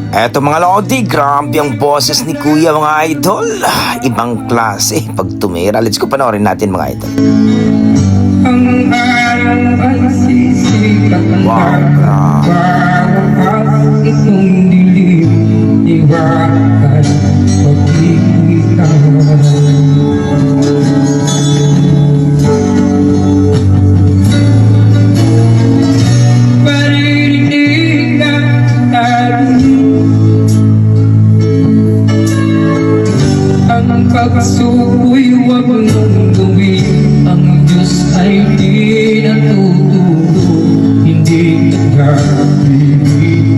Eto mga lodi, grabe ang boses ni Kuya mga idol. Ibang klase pag tumira. Let's go panoorin natin mga idol. Ang araw ay sisikat ng Wow, bawat itong dilim, iwakan pag-ibigay. Maririnig ang taring, ang pagsuko'y huwag mong gawin. Ang Diyos ay di natuturo, hindi nagkakabiguin.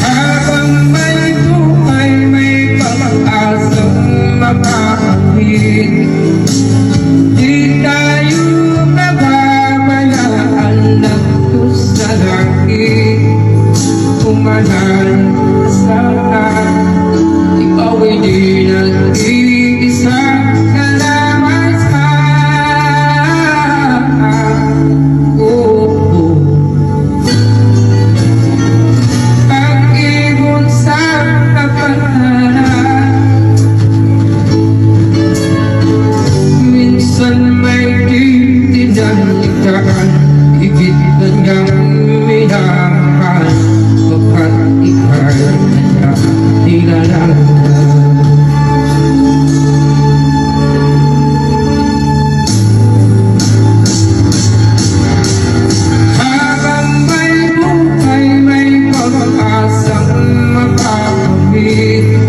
Habang may buhay, may pag-asang makakamit. Di tayo nababalaan ng Diyos sa langit. Umanan sa lahat, ikaw ay di nag-iisa. Salamat sa pag-ibon sa kapanalan. Minsan may tinanikaan, ibig na niyang minamahal. Pagkat ika'y kanya nilalang. Habang may buhay, may pag-asang makakamit.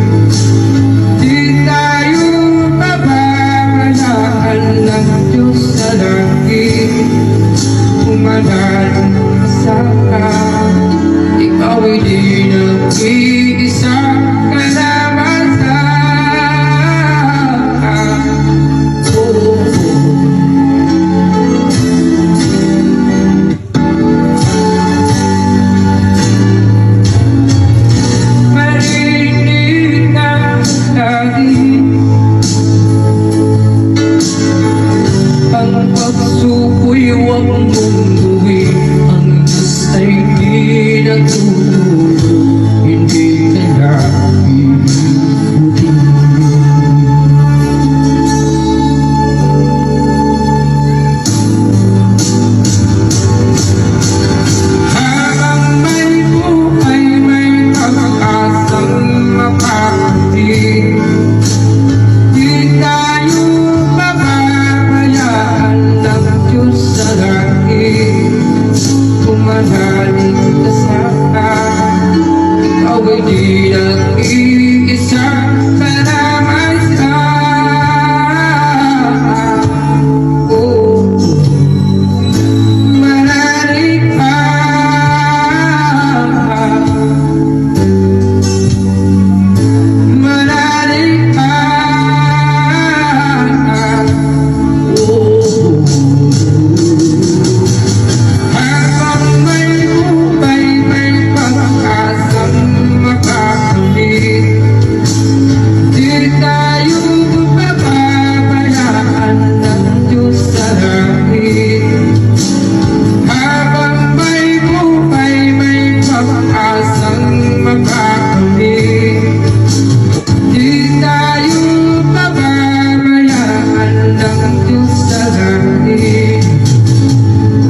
Di tayo bababayaan ng Diyos sa langit. Umanan sa lahat, ikaw ay di nag-iisa. Salamat sa marinig ang langit. Ang pagsuko'y huwag mong gawin. Ang Diyos ay di natuturo, hindi ka nag-iigutin. Habang may buhay, may pag-asang makakamit. Di tayo bababayaan ng Diyos sa langit. Pumanalig ka sa lahat, ikaw ay di nag-iisa. Salamat sa manalig ka. Manalig ka. Habang may buhay, may pag-asang makakamit. Di tayo bababayaan ng Diyos sa langit. Habang may buhay, may pag-asang makakamit. Di tayo bababayaan ng Diyos sa langit.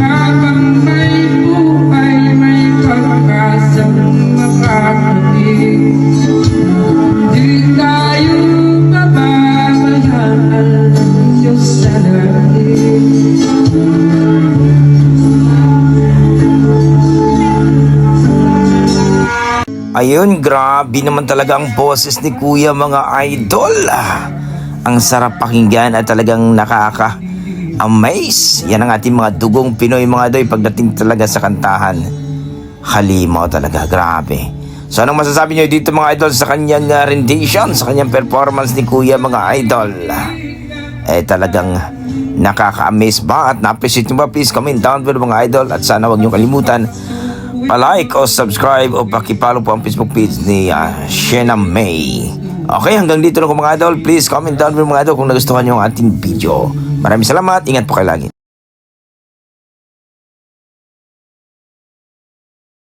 Habang may buhay, may pag-asang makakamit. Di tayo bababayaan ng Diyos sa langit. Ayun, grabe naman talaga ang boses ni Kuya mga idol. Ang sarap pakinggan at talagang nakaka-amaze. Yan ang ating mga dugong Pinoy mga idol pagdating talaga sa kantahan. Halimaw talaga, grabe. So anong masasabi nyo dito mga idol sa kanyang rendition, sa kanyang performance ni Kuya mga idol? Talagang nakaka-amaze ba at na-appreciate nyo ba? Please comment down below mga idol at sana huwag nyo kalimutan pa-like o subscribe o pakipollow po ang Facebook page ni Shena May. Okay, hanggang dito lang mga idol. Please comment down below mga idol kung nagustuhan nyo ang ating video. Maraming salamat, ingat po kayo lagi.